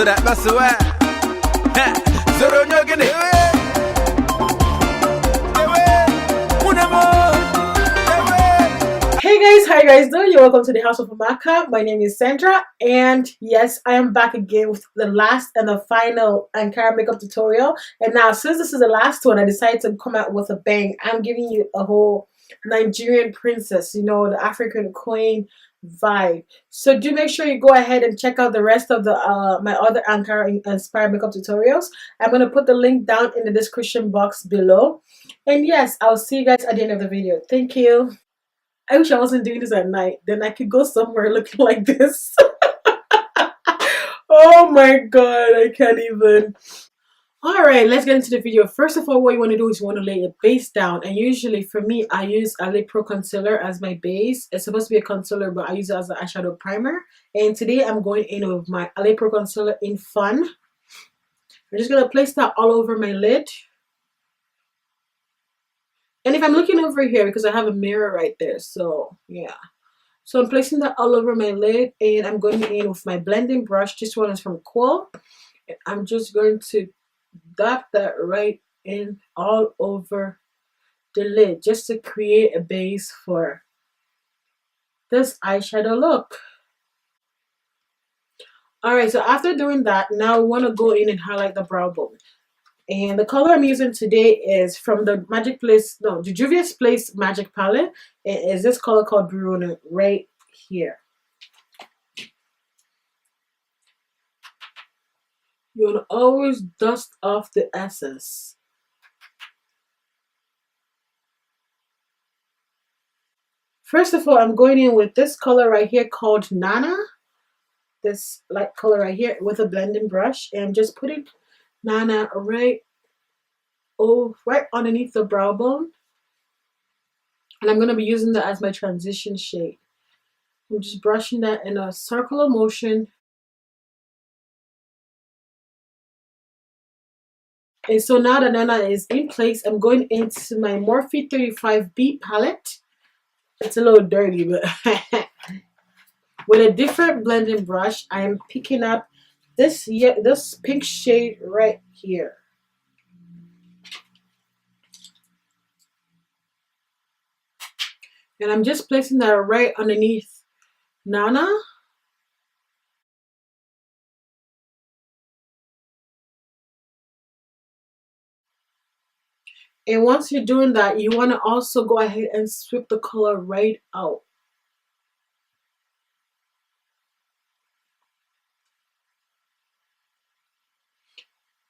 that that's the way. Zoro nyogene. Hey guys, how you guys doing? You're welcome to the house of AMAKA. My name is Sandra, and yes, I am back again with the last and the final Ankara makeup tutorial. And now, since this is the last one, I decided to come out with a bang. I'm giving you a whole Nigerian princess, you know, the African queen vibe. So do make sure you go ahead and check out the rest of the my other Ankara inspired makeup tutorials. I'm going to put the link down in the description box below. And yes, I'll see you guys at the end of the video. Thank you. I wish I wasn't doing this at night. Then I could go somewhere looking like this. Oh my god, I can't even. Alright, let's get into the video. First of all, what you want to do is you want to lay your base down. And usually for me, I use a Lapro concealer as my base. It's supposed to be a concealer, but I use it as an eyeshadow primer. And today I'm going in with my Lapro concealer in Fawn. I'm just going to place that all over my lid. And if I'm looking over here, because I have a mirror right there, so yeah. So I'm placing that all over my lid, and I'm going in with my blending brush. This one is from Quell. And I'm just going to dab that right in all over the lid, just to create a base for this eyeshadow look. Alright, so after doing that, now we want to go in and highlight the brow bone. And the color I'm using today is from the the Juvia's Place Magic Palette. It is this color called Bruno right here. You want to always dust off the excess. First of all, I'm going in with this color right here called Nana. This light color right here with a blending brush. And I'm just putting Nana right underneath the brow bone, and I'm going to be using that as my transition shade. I'm just brushing that in a circular motion. And so now that Nana is in place, I'm going into my Morphe 35B palette. It's a little dirty, but with a different blending brush, I am picking up this pink shade right here. And I'm just placing that right underneath Nana. And once you're doing that, you want to also go ahead and sweep the color right out.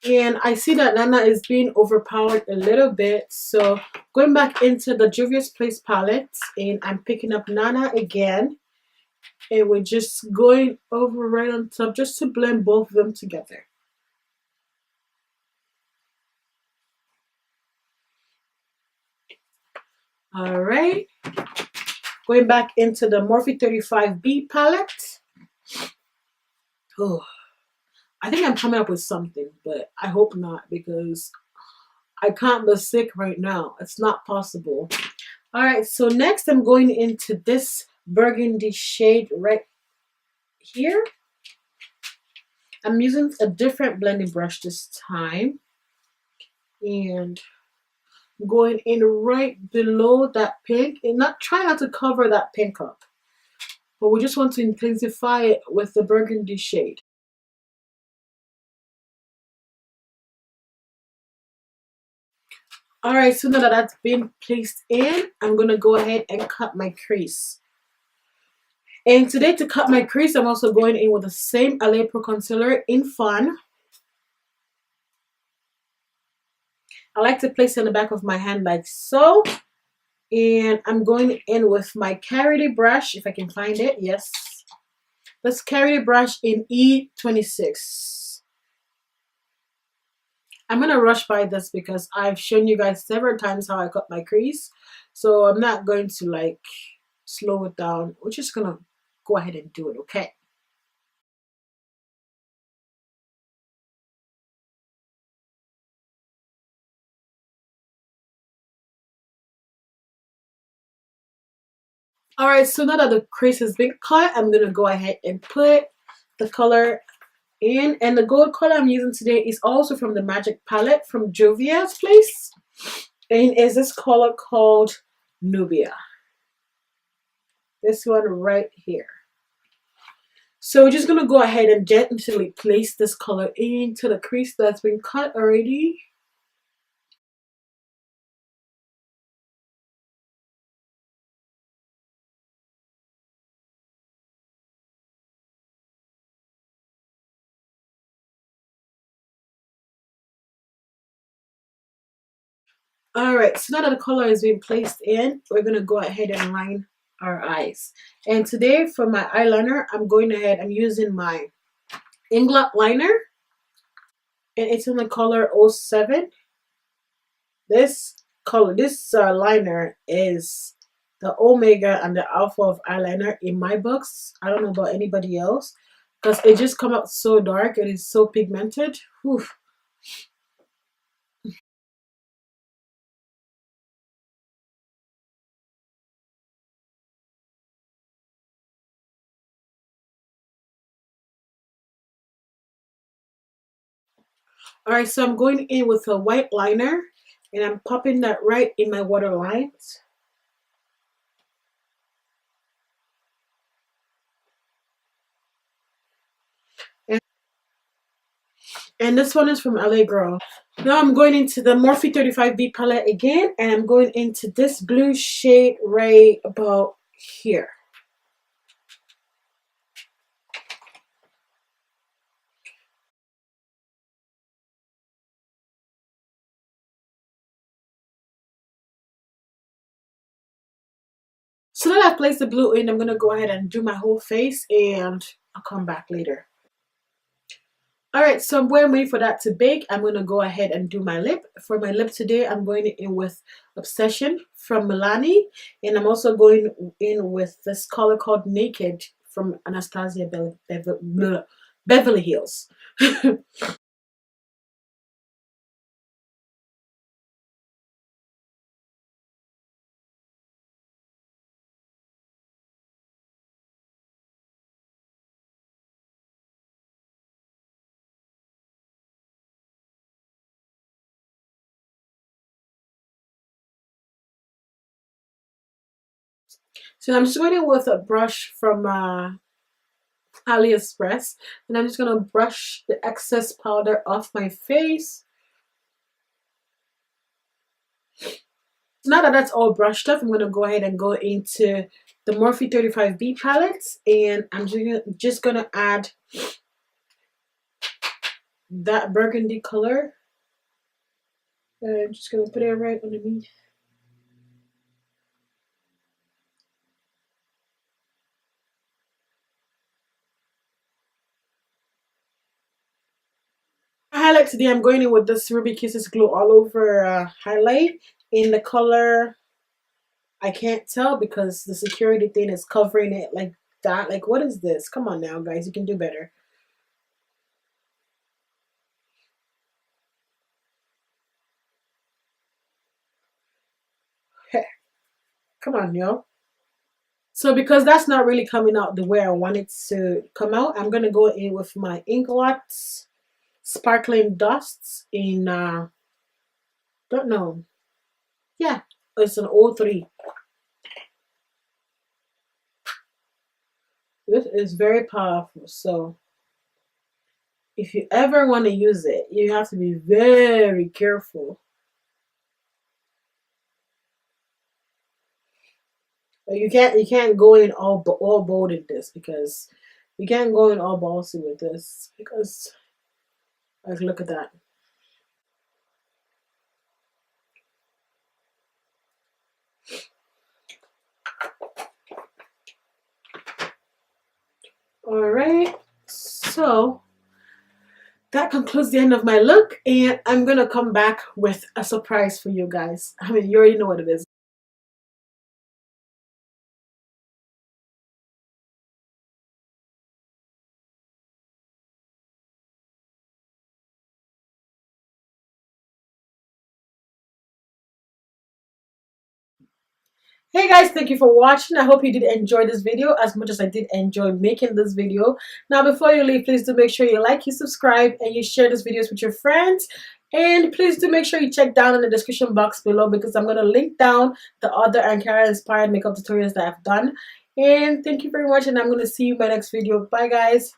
And I see that Nana is being overpowered a little bit. So going back into the Juvia's Place palette, and I'm picking up Nana again. And we're just going over right on top just to blend both of them together. Alright. Going back into the Morphe 35B palette. Oh. I think I'm coming up with something, but I hope not, because I can't be sick right now. It's not possible. Alright, so next I'm going into this burgundy shade right here. I'm using a different blending brush this time. And going in right below that pink. And try not to cover that pink up. But we just want to intensify it with the burgundy shade. Alright, so now that that's been placed in, I'm going to go ahead and cut my crease. And today to cut my crease, I'm also going in with the same Lapro concealer in Fawn. I like to place it on the back of my hand like so. And I'm going in with my Carity brush, if I can find it. Yes. This Carity brush in E26. I'm going to rush by this because I've shown you guys several times how I cut my crease. So I'm not going to like slow it down. We're just going to go ahead and do it, okay? Alright, so now that the crease has been cut, I'm going to go ahead and put the color in. And the gold color I'm using today is also from the Magic Palette from Juvia's place. And is this color called Nubia. This one right here. So we're just going to go ahead and gently place this color into the crease that's been cut already. Alright, so now that the color is being placed in, we're going to go ahead and line our eyes. And today for my eyeliner, I'm using my INGLOT liner. And it's in the color 07. This liner is the Omega and the Alpha of eyeliner in my books. I don't know about anybody else because it just come out so dark and it's so pigmented. Whew. Alright, so I'm going in with a white liner and I'm popping that right in my waterlines. And this one is from Eyebrow. Now I'm going into the Morphe 35B palette again, and I'm going into this blue shade right about here. So now that I've placed the blue in, I'm going to go ahead and do my whole face, and I'll come back later. Alright, so I'm waiting for that to bake. I'm going to go ahead and do my lip. For my lip today, I'm going in with Obsession from MilanI. And I'm also going in with this color called Naked from Anastasia Beverlyhill. So I'm just going in with a brush from AliExpress. And I'm just going to brush the excess powder off my face. So now that that's all brushed up, I'm going to go ahead and go into the Morphe 35B palette, and I'm just going to add that burgundy color. And I'm just going to put it right underneath. My highlight today, I'm going in with this Ruby Kisses Glow All Over highlight in the color, I can't tell because the security thing is covering it like that. Like, what is this? Come on now, guys. You can do better. Come on, yo. So because that's not really coming out the way I want it to come out, I'm going to go in with my INGLOT Sparkling Dusts in, don't know. Yeah, it's an 03. This is very powerful. So if you ever want to use it, you have to be very careful. You can't go in all bold in this because you can't go in all ballsy with this because like look at that. All right, so that concludes the end of my look, and I'm gonna come back with a surprise for you guys. I mean, you already know what it is. Hey guys, thank you for watching. I hope you did enjoy this video as much as I did enjoy making this video. Now before you leave, please do make sure you like, you subscribe, and you share these videos with your friends. And please do make sure you check down in the description box below because I'm going to link down the other Ankara inspired makeup tutorials that I've done. And thank you very much, and I'm going to see you in my next video. Bye guys.